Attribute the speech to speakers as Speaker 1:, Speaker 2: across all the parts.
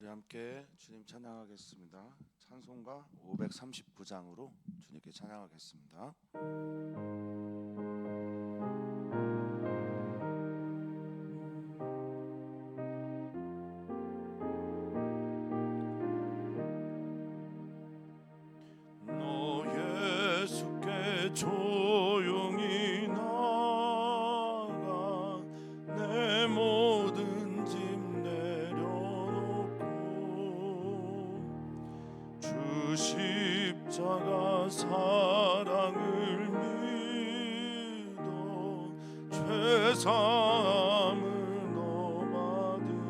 Speaker 1: 우리 함께 주님 찬양하겠습니다. 찬송가 539장으로 주님께 찬양하겠습니다. 너 예수께 조용히 나가 내 모든 짐 내려놓고 주 십자가 사랑을 믿어 죄사함을 너 받으라.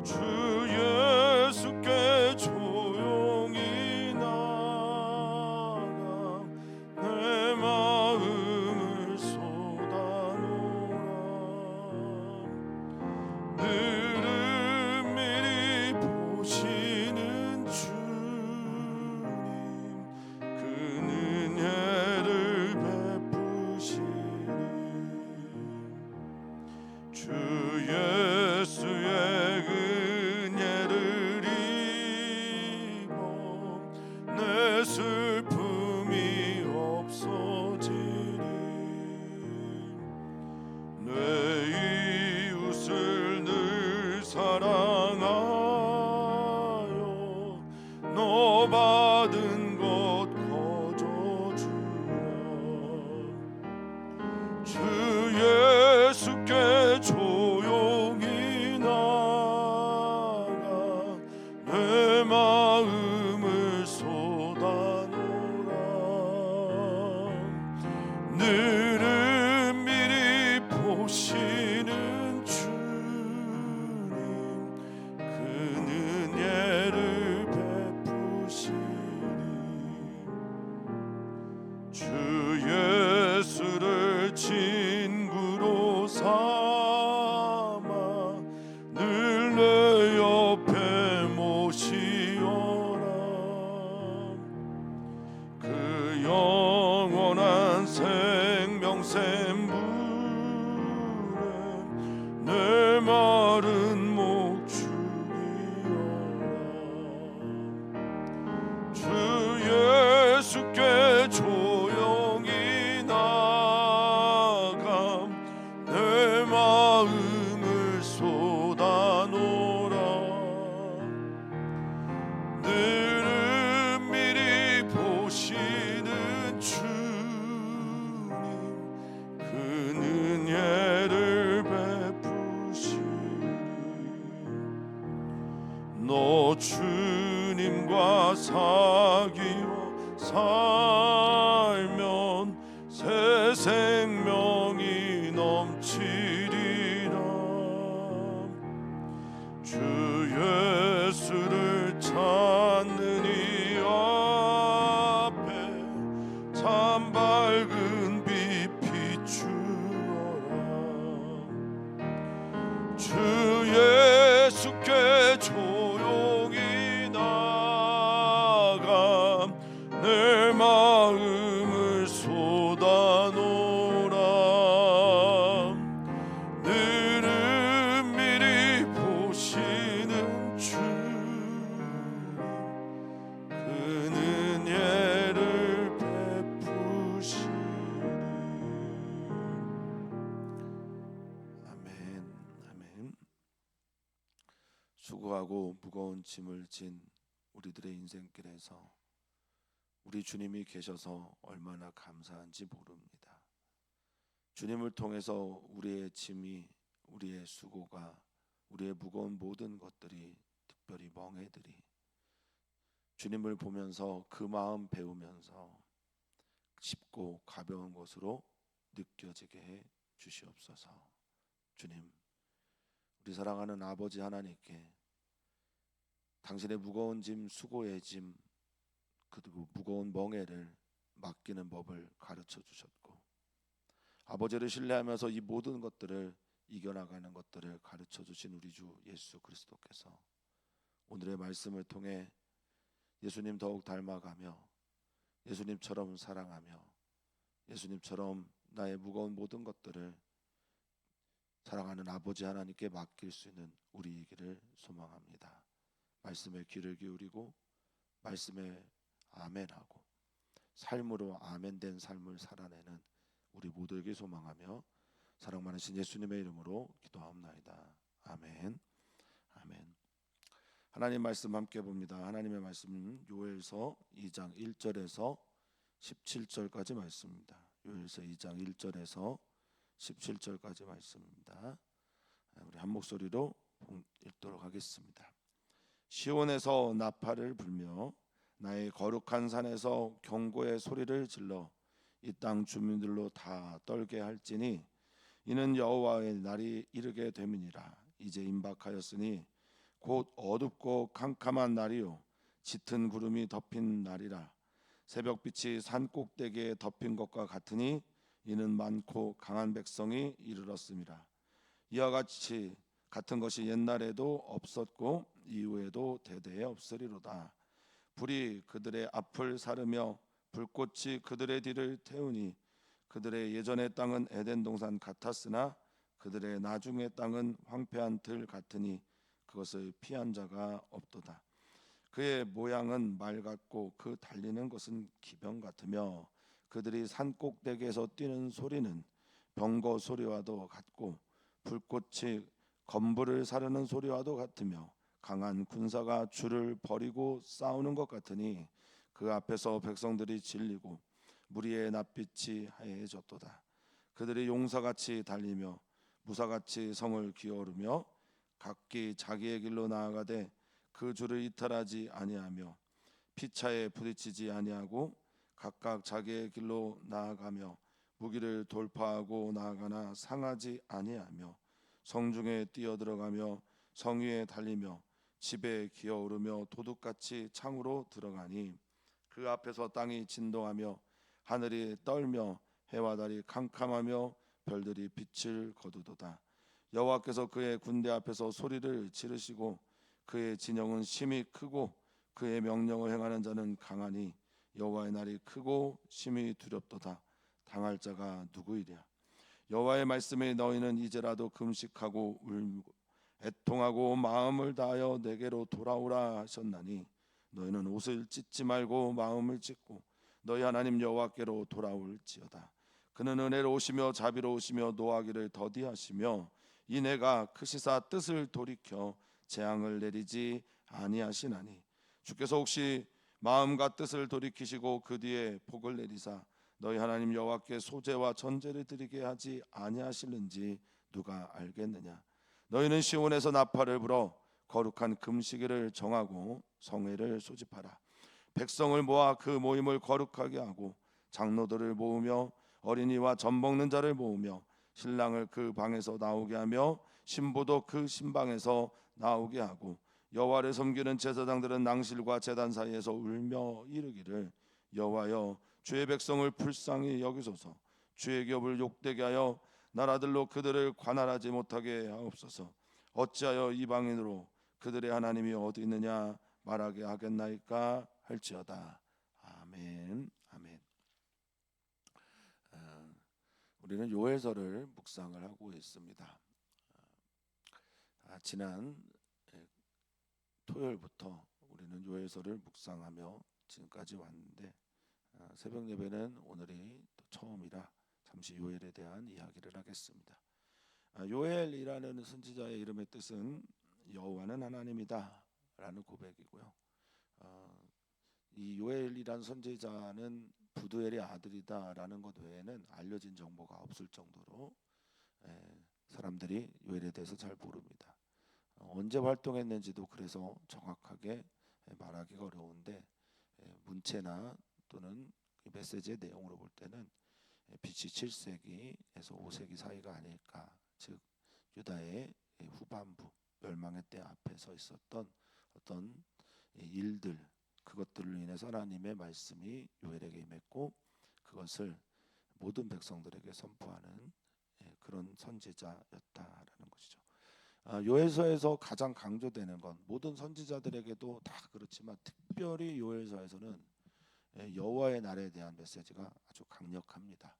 Speaker 1: 주 예수께 조용히 나가 내 마음을 쏟아놓으라. 늘은 미리 보시는 주님 그 은혜를 베푸시니 주 예수의 은혜를 입어 내 슬픔이 없어지리. 내 이웃을 늘 사랑하여 너 받은 것 거저주라. 주 예수께 조용히 나가 내 마음을 쏟아놓으라. 늘은 미리 보시는 주님 그 은혜를 베푸시니 주 예수를 친구로 삼아 늘 내 옆에 모시어라. 그 영원한 생명샘 물에 내 마른 목 죽이어라. 주 예수께 조용히 나가 내 마음을 쏟아놓으라. 늘은 미리 보시는 주님 그 은혜를 베푸시리. 너 주님과 사귀어 살면 새 생명이 넘치리라. 주 예수를 찾는 이 앞에 참 밝은 빛 비추어라. 주 예수께 조용히 나가 내 마음을 쏟아놓으라. 늘은 미리 보시는 주님 그 은혜를 베푸시리. 아멘. 아멘. 수고하고 무거운 짐을 진 우리들의 인생길에서 우리 주님이 계셔서 얼마나 감사한지 모릅니다. 주님을 통해서 우리의 짐이, 우리의 수고가, 우리의 무거운 모든 것들이, 특별히 멍해들이 주님을 보면서 그 마음 배우면서 쉽고 가벼운 것으로 느껴지게 해 주시옵소서. 주님, 우리 사랑하는 아버지 하나님께 당신의 무거운 짐, 수고의 짐, 그리고 무거운 멍에를 맡기는 법을 가르쳐 주셨고, 아버지를 신뢰하면서 이 모든 것들을 이겨나가는 것들을 가르쳐 주신 우리 주 예수 그리스도께서 오늘의 말씀을 통해 예수님 더욱 닮아가며 예수님처럼 사랑하며 예수님처럼 나의 무거운 모든 것들을 사랑하는 아버지 하나님께 맡길 수 있는 우리이기를 소망합니다. 말씀에 귀를 기울이고 말씀에 아멘하고 삶으로 아멘된 삶을 살아내는 우리 모두에게 소망하며 사랑 많으신 예수님의 이름으로 기도하옵나이다. 아멘. 아멘. 하나님 말씀 함께 봅니다. 하나님의 말씀은 요엘서 2장 1절에서 17절까지 말씀입니다. 요엘서 2장 1절에서 17절까지 말씀입니다. 우리 한 목소리로 읽도록 하겠습니다. 시온에서 나팔을 불며 나의 거룩한 산에서 경고의 소리를 질러 이 땅 주민들로 다 떨게 할지니 이는 여호와의 날이 이르게 됨이니라. 이제 임박하였으니 곧 어둡고 캄캄한 날이요 짙은 구름이 덮인 날이라. 새벽빛이 산 꼭대기에 덮인 것과 같으니 이는 많고 강한 백성이 이르렀음이라. 이와 같이 같은 것이 옛날에도 없었고 이후에도 대대에 없으리로다. 불이 그들의 앞을 사르며 불꽃이 그들의 뒤를 태우니 그들의 예전의 땅은 에덴 동산 같았으나 그들의 나중의 땅은 황폐한 들 같으니 그것을 피한 자가 없도다. 그의 모양은 말 같고 그 달리는 것은 기병 같으며 그들이 산 꼭대기에서 뛰는 소리는 병거 소리와도 같고 불꽃이 건불을 사르는 소리와도 같으며 강한 군사가 줄을 버리고 싸우는 것 같으니 그 앞에서 백성들이 질리고 무리의 낯빛이 하얘졌도다. 그들이 용사같이 달리며 무사같이 성을 기어오르며 각기 자기의 길로 나아가되 그 줄을 이탈하지 아니하며 피차에 부딪히지 아니하고 각각 자기의 길로 나아가며 무기를 돌파하고 나아가나 상하지 아니하며 성중에 뛰어들어가며 성 위에 달리며 집에 기어오르며 도둑같이 창으로 들어가니 그 앞에서 땅이 진동하며 하늘이 떨며 해와 달이 캄캄하며 별들이 빛을 거두도다. 여호와께서 그의 군대 앞에서 소리를 지르시고 그의 진영은 심히 크고 그의 명령을 행하는 자는 강하니 여호와의 날이 크고 심히 두렵도다. 당할 자가 누구이랴. 여호와의 말씀에 너희는 이제라도 금식하고 울고 애통하고 마음을 다하여 내게로 돌아오라 하셨나니 너희는 옷을 찢지 말고 마음을 찢고 너희 하나님 여호와께로 돌아올지어다. 그는 은혜로우시며 자비로우시며 노하기를 더디하시며 이내가 크시사 뜻을 돌이켜 재앙을 내리지 아니하시나니 주께서 혹시 마음과 뜻을 돌이키시고 그 뒤에 복을 내리사 너희 하나님 여호와께 소제와 전제를 드리게 하지 아니하실는지 누가 알겠느냐. 너희는 시온에서 나팔을 불어 거룩한 금식일을 정하고 성회를 소집하라. 백성을 모아 그 모임을 거룩하게 하고 장로들을 모으며 어린이와 젖 먹는 자를 모으며 신랑을 그 방에서 나오게 하며 신부도 그 신방에서 나오게 하고 여호와를 섬기는 제사장들은 낭실과 제단 사이에서 울며 이르기를 여호와여 주의 백성을 불쌍히 여기소서. 주의 기업을 욕되게 하여 나라들로 그들을 관할하지 못하게 하옵소서. 어찌하여 이방인으로 그들의 하나님이 어디 있느냐 말하게 하겠나이까 할지어다. 아멘. 아멘. 우리는 요엘서를 묵상을 하고 있습니다. 지난 토요일부터 우리는 요엘서를 묵상하며 지금까지 왔는데 새벽 예배는 오늘이 또 처음이라 잠시 요엘에 대한 이야기를 하겠습니다. 요엘이라는 선지자의 이름의 뜻은 여호와는 하나님이다 라는 고백이고요. 이 요엘이란 선지자는 부두엘의 아들이다 라는 것 외에는 알려진 정보가 없을 정도로 사람들이 요엘에 대해서 잘 모릅니다. 언제 활동했는지도 그래서 정확하게 말하기가 어려운데 문체나 또는 메시지의 내용으로 볼 때는 BC 7세기에서 5세기 사이가 아닐까. 즉 유다의 후반부 멸망의 때 앞에 서 있었던 어떤 일들, 그것들로 인해서 하나님의 말씀이 요엘에게 임했고 그것을 모든 백성들에게 선포하는 그런 선지자였다라는 것이죠. 요엘서에서 가장 강조되는 건 모든 선지자들에게도 다 그렇지만 특별히 요엘서에서는 여호와의 날에 대한 메시지가 아주 강력합니다.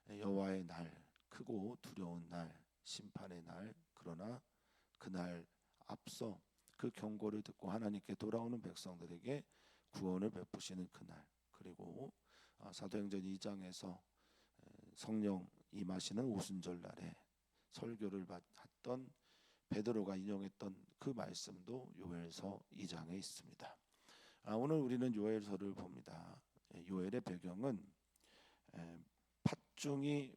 Speaker 1: 여호와의 날, 크고 두려운 날, 심판의 날, 그러나 그날 앞서 그 경고를 듣고 하나님께 돌아오는 백성들에게 구원을 베푸시는 그날, 그리고 사도행전 2장에서 성령 임하시는 오순절 날에 설교를 했던 베드로가 인용했던 그 말씀도 요엘서 2장에 있습니다. 오늘 우리는 요엘서를 봅니다. 요엘의 배경은 팥중이,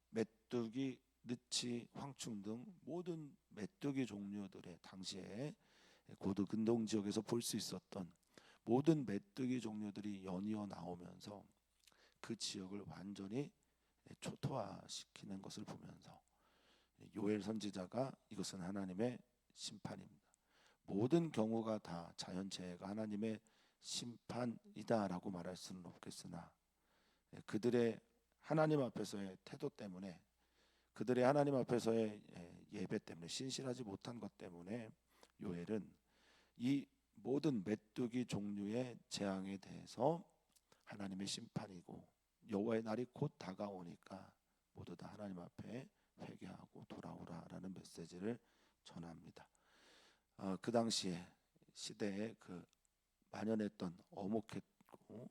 Speaker 1: 메뚜기, 느치, 황충 등 모든 메뚜기 종류들의 당시에 고대 근동 지역에서 볼 수 있었던 모든 메뚜기 종류들이 연이어 나오면서 그 지역을 완전히 초토화시키는 것을 보면서 요엘 선지자가 이것은 하나님의 심판입니다. 모든 경우가 다 자연재해가 하나님의 심판이다라고 말할 수는 없겠으나 그들의 하나님 앞에서의 태도 때문에, 그들의 하나님 앞에서의 예배 때문에, 신실하지 못한 것 때문에 요엘은 이 모든 메뚜기 종류의 재앙에 대해서 하나님의 심판이고 여호와의 날이 곧 다가오니까 모두 다 하나님 앞에 회개하고 돌아오라라는 메시지를 전합니다. 그 당시에 시대에 그 만연했던 어목했고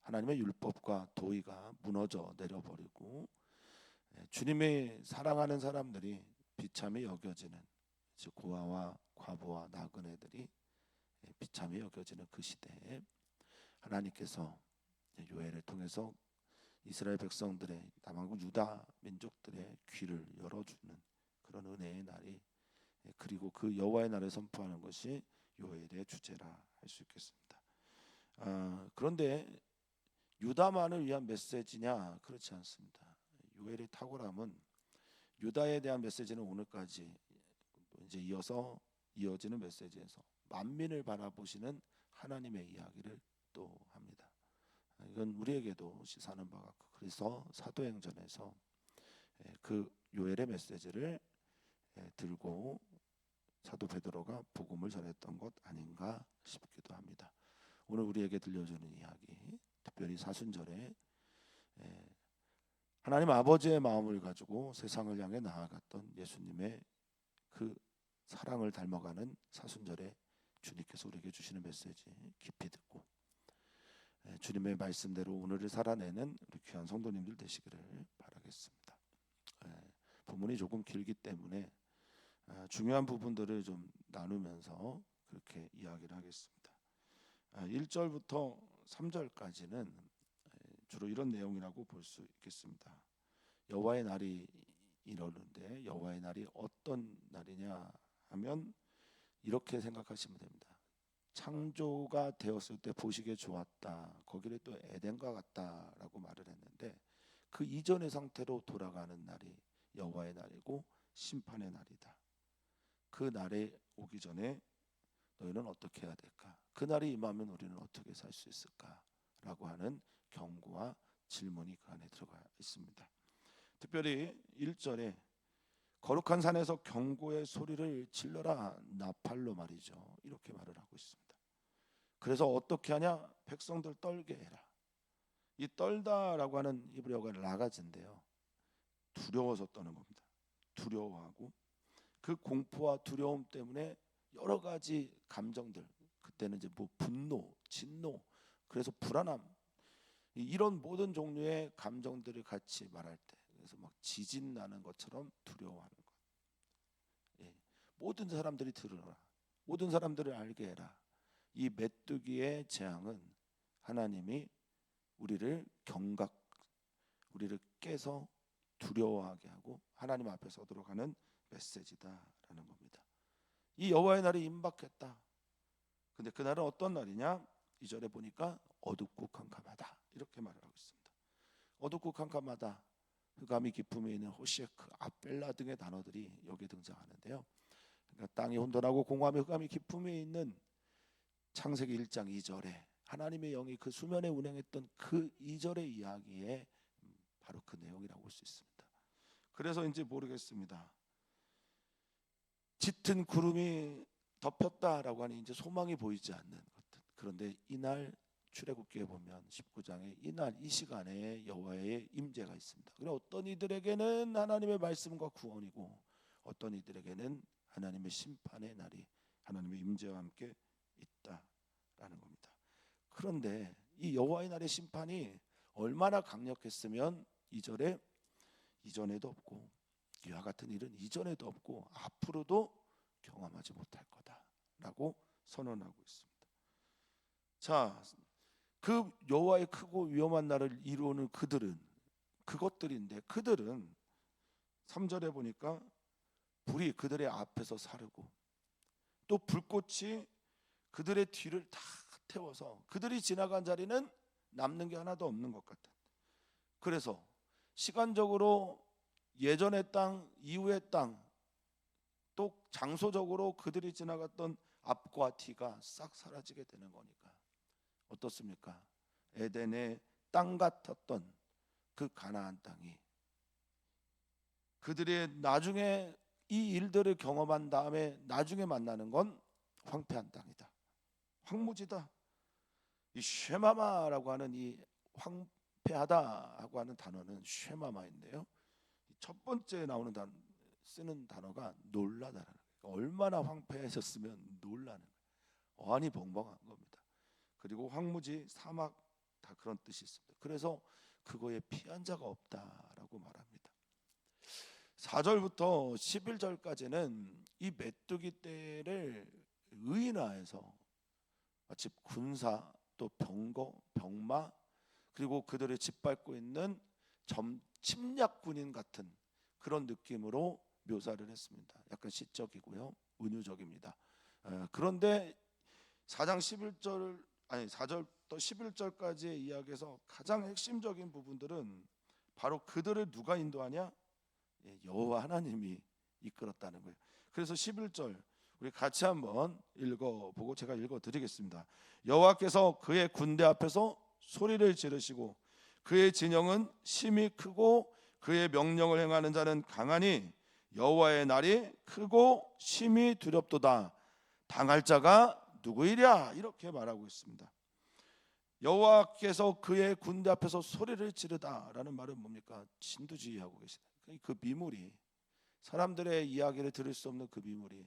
Speaker 1: 하나님의 율법과 도의가 무너져 내려버리고 주님의 사랑하는 사람들이 비참히 여겨지는, 즉 고아와 과부와 나그네들이 비참히 여겨지는 그 시대에 하나님께서 요엘을 통해서 이스라엘 백성들의 남한국 유다 민족들의 귀를 열어주는 그런 은혜의 날이, 그리고 그 여호와의 날을 선포하는 것이 요엘의 주제라 할 수 있겠습니다. 그런데 유다만을 위한 메시지냐? 그렇지 않습니다. 요엘의 탁월함은 유다에 대한 메시지는 오늘까지 이제 이어지는 메시지에서 만민을 바라보시는 하나님의 이야기를 또 합니다. 이건 우리에게도 시사하는 바가 같고, 그래서 사도행전에서 그 요엘의 메시지를 들고 사도 베드로가 복음을 전했던 것 아닌가 싶기도 합니다. 오늘 우리에게 들려주는 이야기, 특별히 사순절에 하나님 아버지의 마음을 가지고 세상을 향해 나아갔던 예수님의 그 사랑을 닮아가는 사순절에 주님께서 우리에게 주시는 메시지 깊이 듣고 주님의 말씀대로 오늘을 살아내는 우리 귀한 성도님들 되시기를 바라겠습니다. 본문이 조금 길기 때문에 중요한 부분들을 좀 나누면서 그렇게 이야기를 하겠습니다. 1절부터 3절까지는 주로 이런 내용이라고 볼 수 있겠습니다. 여호와의 날이 이러는데 여호와의 날이 어떤 날이냐 하면 이렇게 생각하시면 됩니다. 창조가 되었을 때 보시기에 좋았다, 거기를 또 에덴과 같다라고 말을 했는데 그 이전의 상태로 돌아가는 날이 여호와의 날이고 심판의 날이다. 그 날에 오기 전에 너희는 어떻게 해야 될까? 그 날이 임하면 우리는 어떻게 살 수 있을까? 라고 하는 경고와 질문이 그 안에 들어가 있습니다. 특별히 1절에 거룩한 산에서 경고의 소리를 질러라 나팔로 말이죠, 이렇게 말을 하고 있습니다. 그래서 어떻게 하냐? 백성들 떨게 해라. 이 떨다라고 하는 히브리어가 라가즈인데요, 두려워서 떠는 겁니다. 두려워하고 그 공포와 두려움 때문에 여러 가지 감정들, 그때는 이제 뭐 분노, 진노, 그래서 불안함, 이런 모든 종류의 감정들을 같이 말할 때, 그래서 막 지진 나는 것처럼 두려워하는 것. 모든 사람들이 들으라, 모든 사람들을 알게 해라. 이 메뚜기의 재앙은 하나님이 우리를 우리를 깨서 두려워하게 하고 하나님 앞에 서도록 하는 메시지다라는 겁니다. 이 여호와의 날이 임박했다. 근데 그 날은 어떤 날이냐? 2절에 보니까 어둡고 캄캄하다, 이렇게 말을 하고 있습니다. 어둡고 캄캄하다, 흑암이 깊음에 있는 호시에크, 아벨라 등의 단어들이 여기에 등장하는데요. 그러니까 땅이 혼돈하고 공허함에 흑암이 깊음에 있는 창세기 1장 2절에 하나님의 영이 그 수면에 운행했던 그 2절의 이야기에 바로 그 내용이라고 볼 수 있습니다. 그래서 이제 모르겠습니다. 짙은 구름이 덮였다라고 하니 이제 소망이 보이지 않는 것들. 그런데 이날 출애굽기에 보면 19장에 이날 이 시간에 여호와의 임재가 있습니다. 그래 어떤 이들에게는 하나님의 말씀과 구원이고 어떤 이들에게는 하나님의 심판의 날이 하나님의 임재와 함께 있다라는 겁니다. 그런데 이 여호와의 날의 심판이 얼마나 강력했으면 2절에 이전에도 없고 이와 같은 일은 이전에도 없고 앞으로도 경험하지 못할 거다라고 선언하고 있습니다. 자, 그 여호와의 크고 위험한 날을 이루는 그것들인데 그들은 3절에 보니까 불이 그들의 앞에서 사르고 또 불꽃이 그들의 뒤를 다 태워서 그들이 지나간 자리는 남는 게 하나도 없는 것 같아. 그래서 시간적으로 예전의 땅, 이후의 땅, 또 장소적으로 그들이 지나갔던 앞과 뒤가 싹 사라지게 되는 거니까 어떻습니까? 에덴의 땅 같았던 그 가나안 땅이 그들의 나중에 이 일들을 경험한 다음에 나중에 만나는 건 황폐한 땅이다. 황무지다. 이 쉐마마라고 하는 이 황폐하다라고 하는 단어는 쉐마마인데요. 첫 번째 나오는 쓰는 단어가 놀라다라는 거예요. 얼마나 황폐해졌으면 놀라는 거예요. 어안이 벙벙한 겁니다. 그리고 황무지, 사막 다 그런 뜻이 있습니다. 그래서 그거에 피한 자가 없다라고 말합니다. 4절부터 11절까지는 이 메뚜기 떼를 의인화해서 마치 군사 또 병거, 병마 그리고 그들을 짓밟고 있는 침략군인 같은 그런 느낌으로 묘사를 했습니다. 약간 시적이고요, 은유적입니다. 그런데 4장 4절부터 11절까지의 이야기에서 가장 핵심적인 부분들은 바로 그들을 누가 인도하냐? 여호와 하나님이 이끌었다는 거예요. 그래서 11절 우리 같이 한번 읽어보고 제가 읽어드리겠습니다. 여호와께서 그의 군대 앞에서 소리를 지르시고 그의 진영은 심히 크고 그의 명령을 행하는 자는 강하니 여호와의 날이 크고 심히 두렵도다. 당할 자가 누구이랴? 이렇게 말하고 있습니다. 여호와께서 그의 군대 앞에서 소리를 지르다라는 말은 뭡니까? 진두지휘하고 계시다. 그 미물이 사람들의 이야기를 들을 수 없는 그 미물이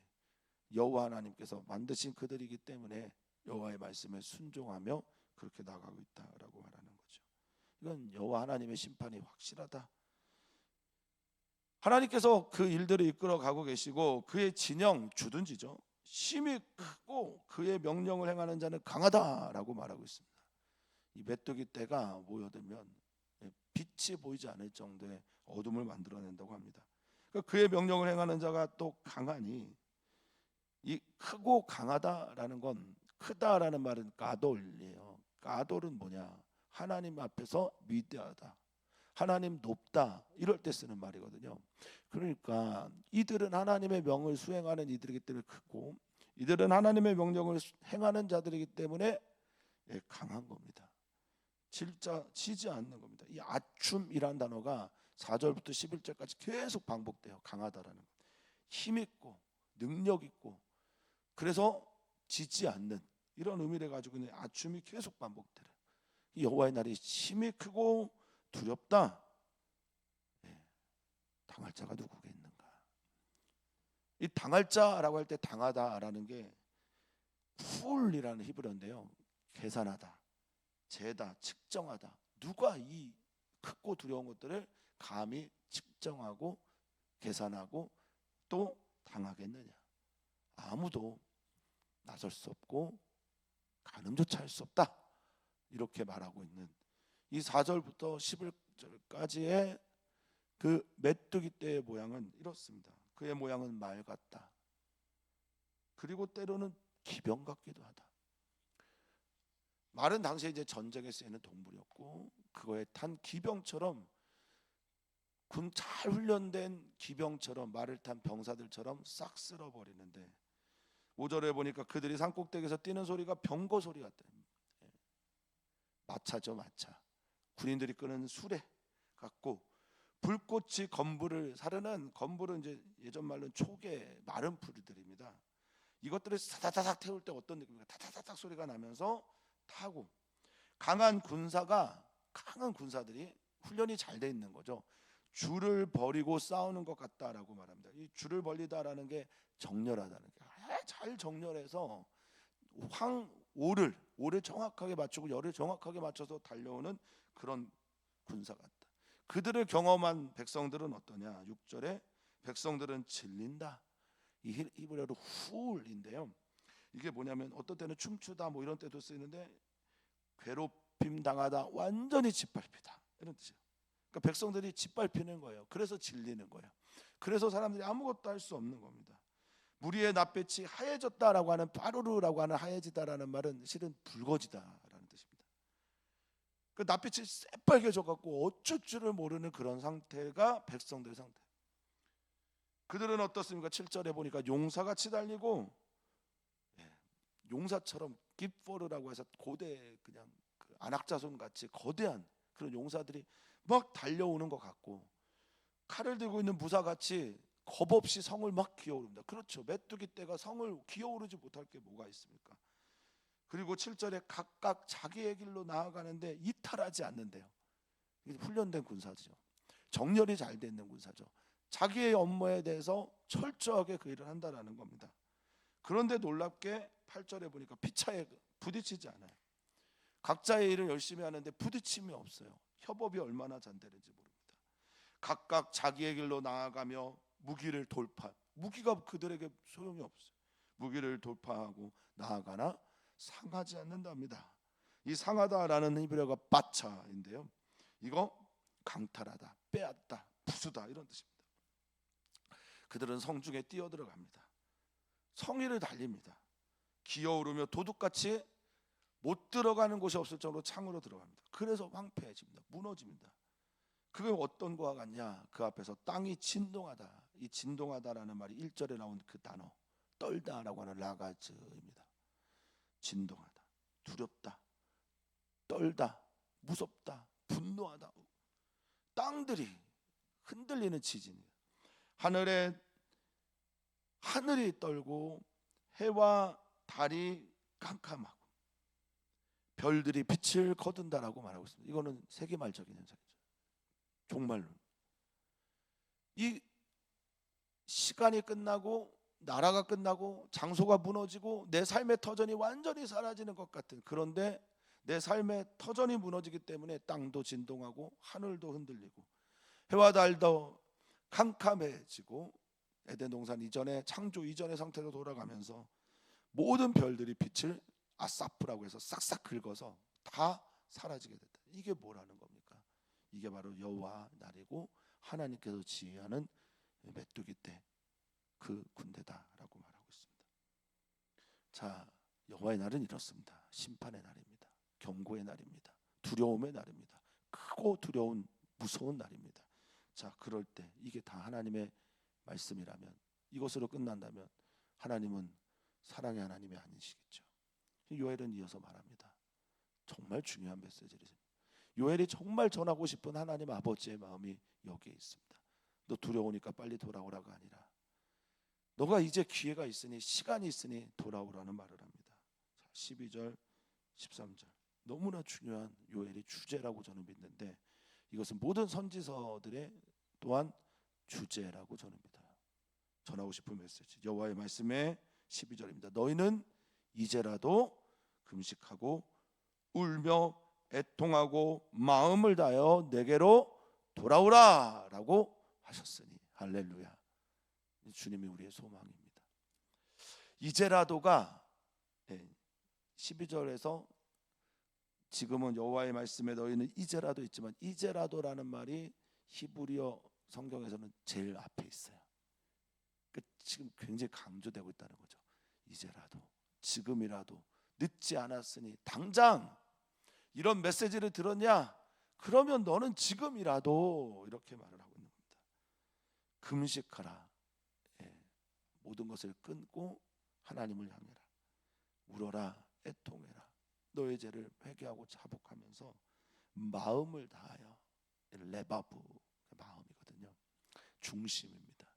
Speaker 1: 여호와 하나님께서 만드신 그들이기 때문에 여호와의 말씀에 순종하며 그렇게 나가고 있다라고 말하는 거죠. 이건 여호와 하나님의 심판이 확실하다. 하나님께서 그 일들을 이끌어 가고 계시고 그의 진영 주둔지죠. 심히 크고 그의 명령을 행하는 자는 강하다라고 말하고 있습니다. 이 메뚜기 떼가 모여들면 빛이 보이지 않을 정도의 어둠을 만들어낸다고 합니다. 그러니까 그의 명령을 행하는 자가 또 강하니 이 크고 강하다라는 건 크다라는 말은 가돌이에요. 가돌은 뭐냐? 하나님 앞에서 위대하다. 하나님 높다 이럴 때 쓰는 말이거든요. 그러니까 이들은 하나님의 명을 수행하는 이들이기 때문에 크고 이들은 하나님의 명령을 행하는 자들이기 때문에 강한 겁니다. 지지 않는 겁니다. 이 아춤이라는 단어가 4절부터 11절까지 계속 반복돼요. 강하다라는 것. 힘 있고 능력 있고 그래서 지지 않는 이런 의미를 가지고 있는 아춤이 계속 반복돼요. 이 여호와의 날이 힘이 크고 두렵다. 당할 자가 누구겠는가? 이 당할 자라고 할 때 당하다라는 게 풀이라는 히브리어인데요. 계산하다, 재다, 측정하다. 누가 이 크고 두려운 것들을 감히 측정하고 계산하고 또 당하겠느냐? 아무도 나설 수 없고 가늠조차 할 수 없다. 이렇게 말하고 있는 이 4절부터 11절까지의 그 메뚜기 떼의 모양은 이렇습니다. 그의 모양은 말 같다. 그리고 때로는 기병 같기도 하다. 말은 당시에 이제 전쟁에 쓰이는 동물이었고 그거에 탄 기병처럼 군 잘 훈련된 기병처럼 말을 탄 병사들처럼 싹 쓸어버리는데 5절에 보니까 그들이 산꼭대기에서 뛰는 소리가 병거 소리 같다. 마차죠, 마차. 군인들이 끄는 수레 같고 불꽃이 건불을 사르는 건불은 이제 예전 말로는 초계 마른 풀들입니다. 이것들을 사다다닥 태울 때 어떤 느낌인가? 타다다닥 소리가 나면서 타고 강한 군사들이 훈련이 잘 돼 있는 거죠. 줄을 버리고 싸우는 것 같다라고 말합니다. 이 줄을 벌리다라는 게 정렬하다는 게, 잘 정렬해서 오를 정확하게 맞추고 열을 정확하게 맞춰서 달려오는 그런 군사 같다. 그들을 경험한 백성들은 어떠냐? 6절에 백성들은 질린다. 이 히브리어로 훌인데요. 이게 뭐냐면 어떤 때는 춤추다 뭐 이런 때도 쓰이는데, 괴롭힘 당하다, 완전히 짓밟히다 이런 뜻이에요. 그러니까 백성들이 짓밟히는 거예요. 그래서 질리는 거예요. 그래서 사람들이 아무것도 할 수 없는 겁니다. 무리의 낯빛이 하얘졌다라고 하는, 파루르라고 하는 하얘지다라는 말은 실은 붉어지다라는 뜻입니다. 그 낯빛이 새빨개져 갖고 어쩔 줄을 모르는 그런 상태가 백성들의 상태. 그들은 어떻습니까? 7절에 보니까 용사같이 달리고, 용사처럼 깁포르라고 해서 고대 그냥 그 안악자손 같이 거대한 그런 용사들이 막 달려오는 것 같고, 칼을 들고 있는 무사같이 겁없이 성을 막 기어오릅니다. 그렇죠. 메뚜기 떼가 성을 기어오르지 못할 게 뭐가 있습니까? 그리고 7절에 각각 자기의 길로 나아가는데 이탈하지 않는데요. 이게 훈련된 군사죠. 정렬이 잘 돼 있는 군사죠. 자기의 업무에 대해서 철저하게 그 일을 한다라는 겁니다. 그런데 놀랍게 8절에 보니까 피차에 부딪히지 않아요. 각자의 일을 열심히 하는데 부딪힘이 없어요. 협업이 얼마나 잘 되는지 모릅니다. 각각 자기의 길로 나아가며 무기를 무기가 그들에게 소용이 없어요. 무기를 돌파하고 나아가나 상하지 않는답니다. 이 상하다라는 히브리어가 바차인데요. 이거 강탈하다, 빼앗다, 부수다 이런 뜻입니다. 그들은 성중에 뛰어들어갑니다. 성의를 달립니다. 기어오르며 도둑같이 못 들어가는 곳이 없을 정도로 창으로 들어갑니다. 그래서 황폐해집니다. 무너집니다. 그게 어떤 거와 같냐? 그 앞에서 땅이 진동하다. 이 진동하다라는 말이 1절에 나온 그 단어, 떨다라고 하는 라가즈입니다. 진동하다, 두렵다, 떨다, 무섭다, 분노하다. 땅들이 흔들리는 지진이에요. 하늘이 떨고 해와 달이 캄캄하고 별들이 빛을 거둔다라고 말하고 있습니다. 이거는 세기말적인 현상이죠. 종말론. 이 시간이 끝나고 나라가 끝나고 장소가 무너지고 내 삶의 터전이 완전히 사라지는 것 같은, 그런데 내 삶의 터전이 무너지기 때문에 땅도 진동하고 하늘도 흔들리고 해와 달도 캄캄해지고, 에덴 동산 이전에, 창조 이전의 상태로 돌아가면서 모든 별들이 빛을 아사프라고 해서 싹싹 긁어서 다 사라지게 됐다. 이게 뭐라는 겁니까? 이게 바로 여호와 날이고 하나님께서 지휘하는 메뚜기 떼 그 군대다라고 말하고 있습니다. 자, 여호와의 날은 이렇습니다. 심판의 날입니다. 경고의 날입니다. 두려움의 날입니다. 크고 두려운 무서운 날입니다. 자, 그럴 때 이게 다 하나님의 말씀이라면, 이것으로 끝난다면 하나님은 사랑의 하나님이 아니시겠죠. 요엘은 이어서 말합니다. 정말 중요한 메시지를, 요엘이 정말 전하고 싶은 하나님 아버지의 마음이 여기에 있습니다. 너 두려우니까 빨리 돌아오라가 아니라, 너가 이제 기회가 있으니, 시간이 있으니 돌아오라는 말을 합니다. 12절 13절 너무나 중요한 요엘의 주제라고 저는 믿는데, 이것은 모든 선지서들의 또한 주제라고 저는 믿어요. 전하고 싶은 메시지, 여호와의 말씀의 12절입니다. 너희는 이제라도 금식하고 울며 애통하고 마음을 다하여 내게로 돌아오라 라고 하셨으니. 할렐루야. 주님이 우리의 소망입니다. 이제라도가 12절에서 지금은 여호와의 말씀에 너희는 이제라도 있지만, 이제라도라는 말이 히브리어 성경에서는 제일 앞에 있어요. 그러니까 지금 굉장히 강조되고 있다는 거죠. 이제라도, 지금이라도, 늦지 않았으니 당장. 이런 메시지를 들었냐? 그러면 너는 지금이라도, 이렇게 말을 하고 있는 겁니다. 금식하라. 모든 것을 끊고 하나님을 향해라. 울어라, 애통해라. 너의 죄를 회개하고 자복하면서 마음을 다하여, 레바브 마음이거든요. 중심입니다.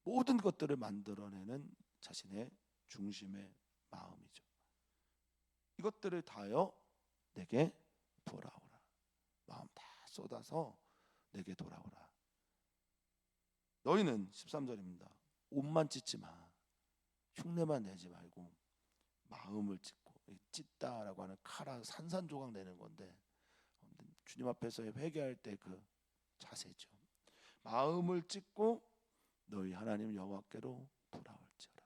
Speaker 1: 모든 것들을 만들어내는 자신의 중심의 마음이죠. 이것들을 다하여 내게 돌아오라. 마음 다 쏟아서 내게 돌아오라. 너희는 13절입니다. 옷만 찢지 마. 흉내만 내지 말고 마음을 찢고, 찢다라고 하는 칼아 산산조각 내는 건데 주님 앞에서 회개할 때 그 자세죠. 마음을 찢고 너희 하나님 여호와께로 돌아올지어라.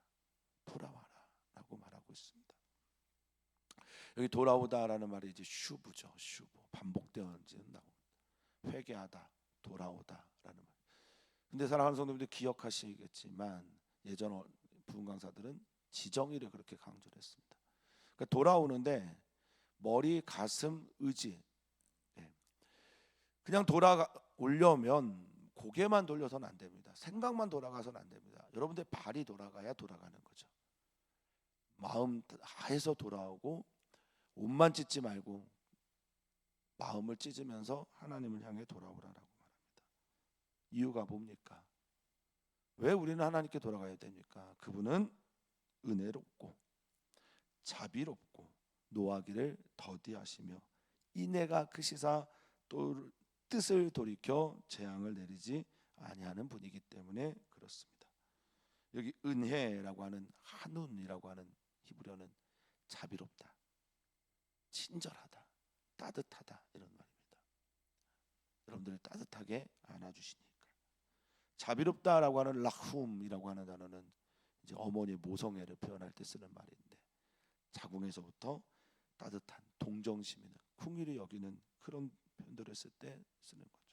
Speaker 1: 돌아와라 라고 말하고 있습니다. 여기 돌아오다라는 말이 이제 슈브죠. 슈브. 반복되어진다고. 회개하다, 돌아오다라는 말. 근데 사랑하는 성도님들 기억하시겠지만 예전 부흥 강사들은 지정의를 그렇게 강조를 했습니다. 그러니까 돌아오는데 머리, 가슴, 의지, 그냥 돌아오려면 고개만 돌려서는 안 됩니다. 생각만 돌아가서는 안 됩니다. 여러분들 발이 돌아가야 돌아가는 거죠. 마음 다해서 돌아오고 옷만 찢지 말고 마음을 찢으면서 하나님을 향해 돌아오라라고 말합니다. 이유가 뭡니까? 왜 우리는 하나님께 돌아가야 됩니까? 그분은 은혜롭고 자비롭고 노하기를 더디하시며 인애가 크시사 또 뜻을 돌이켜 재앙을 내리지 아니하는 분이기 때문에 그렇습니다. 여기 은혜라고 하는 한운이라고 하는 히브리어는 자비롭다, 친절하다, 따뜻하다 이런 말입니다. 여러분들을 따뜻하게 안아주시니까. 자비롭다라고 하는 라훔이라고 하는 단어는 이제 어머니의 모성애를 표현할 때 쓰는 말인데 자궁에서부터 따뜻한 동정심 있는 궁일이 여기는 그런 표현들을 쓸 때 쓰는 거죠.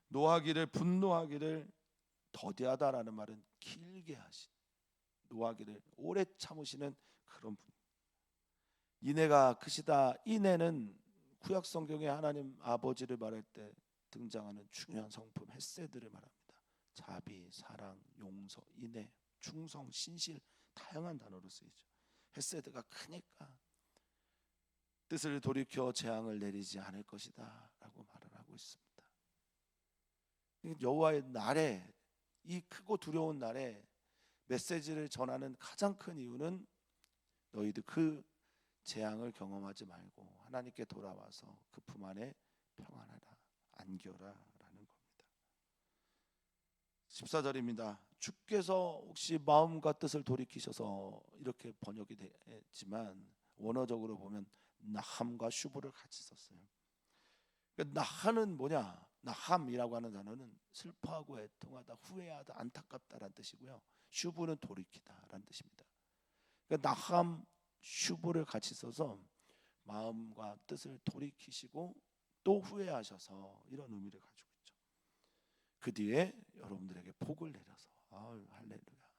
Speaker 1: 노하기를 분노하기를 더디하다라는 말은 길게 하신, 노하기를 오래 참으시는 그런 분. 인애가 크시다. 인애는 구약 성경에 하나님 아버지를 말할 때 등장하는 중요한 성품 헤세드를 말합니다. 자비, 사랑, 용서, 인애, 충성, 신실 다양한 단어로 쓰이죠. 헤세드가 크니까 뜻을 돌이켜 재앙을 내리지 않을 것이다 라고 말을 하고 있습니다. 여호와의 날에, 이 크고 두려운 날에 메시지를 전하는 가장 큰 이유는 너희들 그 재앙을 경험하지 말고 하나님께 돌아와서 그 품 안에 평안하라, 안겨라 라는 겁니다. 14절입니다. 주께서 혹시 마음과 뜻을 돌이키셔서 이렇게 번역이 됐지만 원어적으로 보면 나함과 슈브를 같이 썼어요. 그러니까 나함은 뭐냐? 나함이라고 하는 단어는 슬퍼하고 애통하다, 후회하다, 안타깝다라는 뜻이고요. 슈브는 돌이키다라는 뜻입니다. 그러니까 나함, 슈브를 같이 써서 마음과 뜻을 돌이키시고 또 후회하셔서 이런 의미를 가지고 있죠. 그 뒤에 여러분들에게 복을 내려서 할렐루야.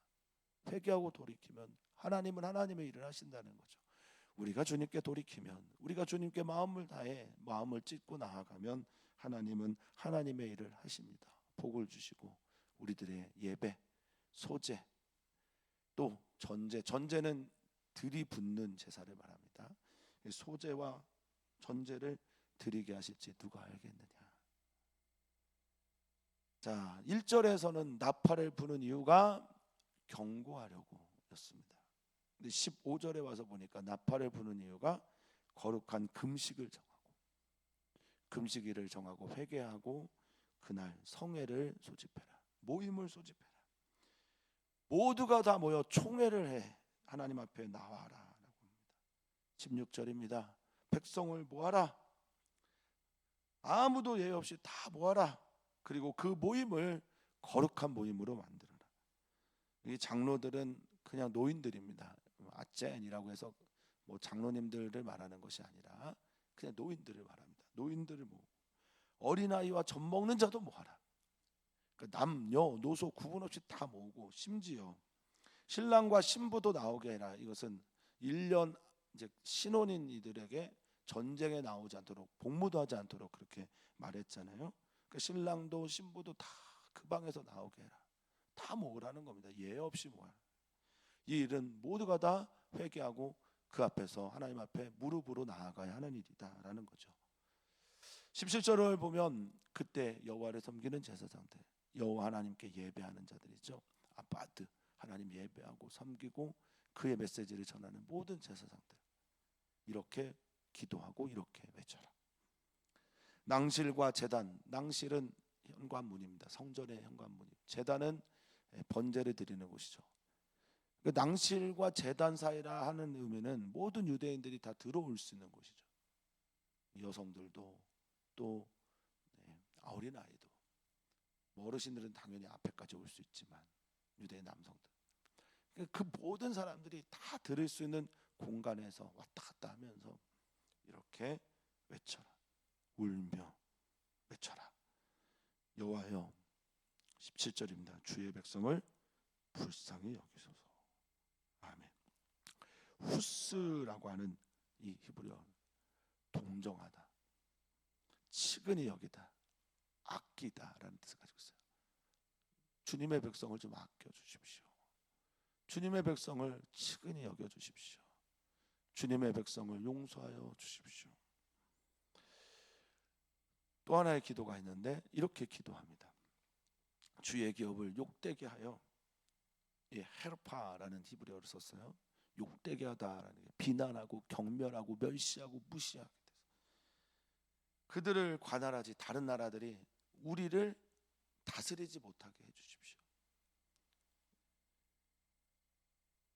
Speaker 1: 회개하고 돌이키면 하나님은 하나님의 일을 하신다는 거죠. 우리가 주님께 돌이키면, 우리가 주님께 마음을 다해 마음을 찢고 나아가면 하나님은 하나님의 일을 하십니다. 복을 주시고 우리들의 예배, 소제, 또 전제, 전제는 들이붓는 제사를 말합니다. 소제와 전제를 드리게 하실지 누가 알겠느냐. 자, 1절에서는 나팔을 부는 이유가 경고하려고 였습니다. 근데 15절에 와서 보니까 나팔을 부는 이유가 거룩한 금식을 정하고, 금식일을 정하고 회개하고 그날 성회를 소집해라, 모임을 소집해라, 모두가 다 모여 총회를 해 하나님 앞에 나와라 라고 합니다. 16절입니다. 백성을 모아라, 아무도 예외 없이 다 모아라. 그리고 그 모임을 거룩한 모임으로 만들어라. 이 장로들은 그냥 노인들입니다. 아젠이라고 해서 뭐 장로님들을 말하는 것이 아니라 그냥 노인들을 말합니다. 노인들을 모으고 어린아이와 젖 먹는 자도 모아라. 그러니까 남녀 노소 구분 없이 다 모으고 심지어 신랑과 신부도 나오게 해라. 이것은 1년 이제 신혼인 이들에게 전쟁에 나오지 않도록, 복무도 하지 않도록 그렇게 말했잖아요. 그러니까 신랑도 신부도 다 그 방에서 나오게 해라. 다 모으라는 겁니다. 예외 없이 모아라. 이 일은 모두가 다 회개하고 그 앞에서 하나님 앞에 무릎으로 나아가야 하는 일이다라는 거죠. 17절을 보면 그때 여호와를 섬기는 제사장들, 여호와 하나님께 예배하는 자들이죠. 아바드, 하나님 예배하고 섬기고 그의 메시지를 전하는 모든 제사장들, 이렇게 기도하고 이렇게 외쳐라. 낭실과 제단, 낭실은 현관문입니다. 성전의 현관문. 제단은 번제를 드리는 곳이죠. 그 낭실과 제단 사이라 하는 의미는 모든 유대인들이 다 들어올 수 있는 곳이죠. 여성들도 또 어린아이도, 어르신들은 당연히 앞에까지 올 수 있지만 유대인 남성들, 그 모든 사람들이 다 들을 수 있는 공간에서 왔다 갔다 하면서 이렇게 외쳐라. 울며 외쳐라. 여호와여, 17절입니다. 주의 백성을 불쌍히 여기소서. 아멘. 후스라고 하는 이 히브리어 동정하다, 측은히 여기다, 아끼다라는 뜻을 가지고 있어요. 주님의 백성을 좀 아껴주십시오. 주님의 백성을 측은히 여겨주십시오. 주님의 백성을 용서하여 주십시오. 또 하나의 기도가 있는데 이렇게 기도합니다. 주의 기업을 욕되게 하여, 헤르파라는 히브리어를 썼어요. 욕되게 하다라는 게 비난하고 경멸하고 멸시하고 무시하게 돼서 그들을 관할하지 다른 나라들이 우리를 다스리지 못하게 해주십시오.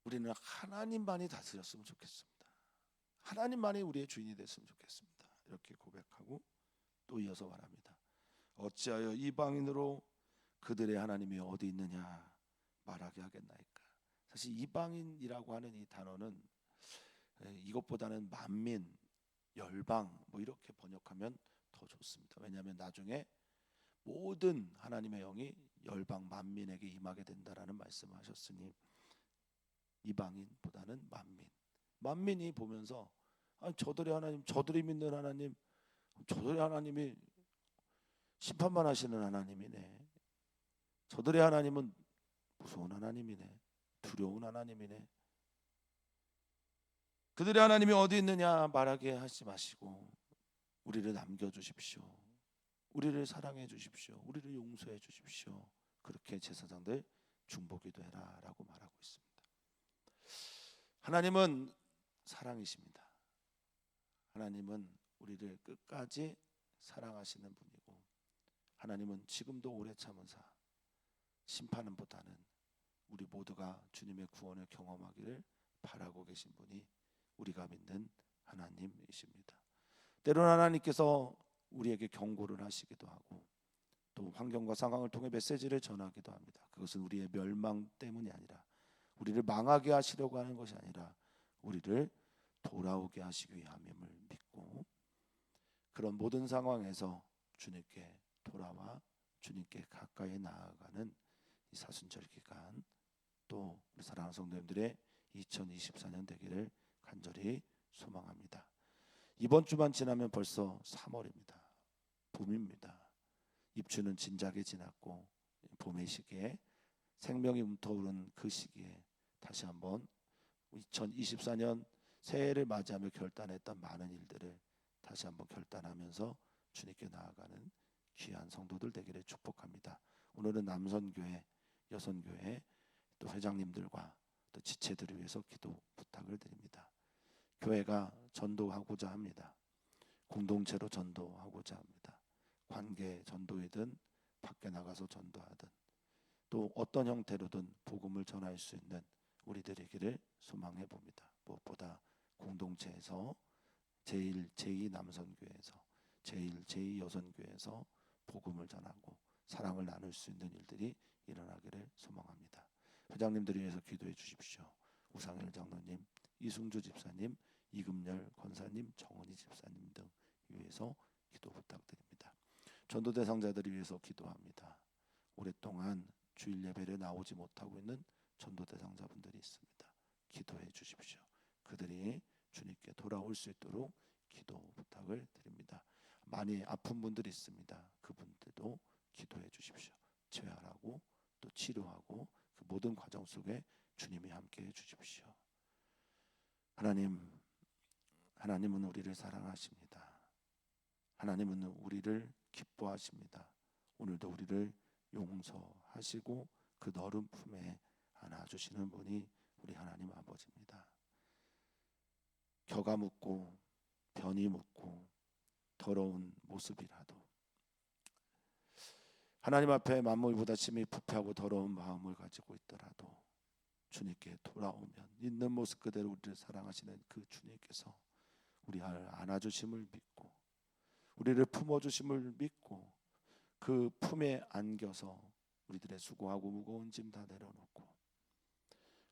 Speaker 1: 우리는 하나님만이 다스렸으면 좋겠습니다. 하나님만이 우리의 주인이 됐으면 좋겠습니다. 이렇게 고백하고 또 이어서 말합니다. 어찌하여 이방인으로 그들의 하나님이 어디 있느냐 말하게 하겠나이까. 사실 이방인이라고 하는 이 단어는 이것보다는 만민, 열방 뭐 이렇게 번역하면 더 좋습니다. 왜냐하면 나중에 모든 하나님의 영이 열방 만민에게 임하게 된다라는 말씀을 하셨으니 이방인보다는 만민이 보면서 저들의 하나님, 저들이 믿는 하나님, 저들의 하나님이 심판만 하시는 하나님이네. 저들의 하나님은 무서운 하나님이네. 두려운 하나님이네. 그들의 하나님이 어디 있느냐 말하게 하지 마시고 우리를 남겨주십시오. 우리를 사랑해 주십시오. 우리를 용서해 주십시오. 그렇게 제사장들 중보기도 해라 라고 말하고 있습니다. 하나님은 사랑이십니다. 하나님은 우리를 끝까지 사랑하시는 분이고, 하나님은 지금도 오래 참으사 심판보다는 우리 모두가 주님의 구원을 경험하기를 바라고 계신 분이 우리가 믿는 하나님이십니다. 때로는 하나님께서 우리에게 경고를 하시기도 하고 또 환경과 상황을 통해 메시지를 전하기도 합니다. 그것은 우리의 멸망 때문이 아니라, 우리를 망하게 하시려고 하는 것이 아니라 우리를 돌아오게 하시기 위함임을 믿고, 그런 모든 상황에서 주님께 돌아와 주님께 가까이 나아가는 이 사순절 기간, 또 우리 사랑하는 성도님들의 2024년 되기를 간절히 소망합니다. 이번 주만 지나면 벌써 3월입니다. 봄입니다. 입추는 진작에 지났고 봄의 시기에 생명이 움터오른 그 시기에 다시 한번 2024년 새해를 맞이하며 결단했던 많은 일들을 다시 한번 결단하면서 주님께 나아가는 귀한 성도들 되기를 축복합니다. 오늘은 남선교회, 여선교회 또 회장님들과 또 지체들을 위해서 기도 부탁을 드립니다. 교회가 전도하고자 합니다. 공동체로 전도하고자 합니다. 관계 전도이든 밖에 나가서 전도하든 또 어떤 형태로든 복음을 전할 수 있는 우리들이기를 소망해 봅니다. 무엇보다 공동체에서 제1 남선교회에서 제2 여선교회에서 복음을 전하고 사랑을 나눌 수 있는 일들이 일어나기를 소망합니다. 회장님들을 위해서 기도해 주십시오. 우상일 장로님, 이승주 집사님, 이금열 권사님, 정은희 집사님 등 위해서 기도 부탁드립니다. 전도 대상자들을 위해서 기도합니다. 오랫동안 주일 예배를 나오지 못하고 있는 전도 대상자분들이 있습니다. 기도해 주십시오. 그들이 주님께 돌아올 수 있도록 기도 부탁을 드립니다. 많이 아픈 분들이 있습니다. 그분들도 기도해 주십시오. 재활하고 또 치료하고 그 모든 과정 속에 주님이 함께해 주십시오. 하나님은 우리를 사랑하십니다. 하나님은 우리를 기뻐하십니다. 오늘도 우리를 용서하시고 그 너른 품에 안아주시는 분이 우리 하나님 아버지입니다. 격아묻고 변이 묻고 더러운 모습이라도 하나님 앞에 만물보다 심히 부패하고 더러운 마음을 가지고 있더라도 주님께 돌아오면 있는 모습 그대로 우리를 사랑하시는 그 주님께서 우리를 안아주심을 믿고 우리를 품어주심을 믿고 그 품에 안겨서 우리들의 수고하고 무거운 짐 다 내려놓고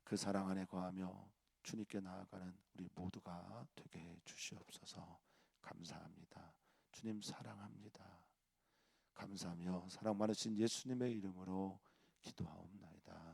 Speaker 1: 그 사랑 안에 거하며 주님께 나아가는 우리 모두가 되게 해 주시옵소서. 감사합니다. 주님 사랑합니다. 감사하며 사랑 많으신 예수님의 이름으로 기도하옵나이다.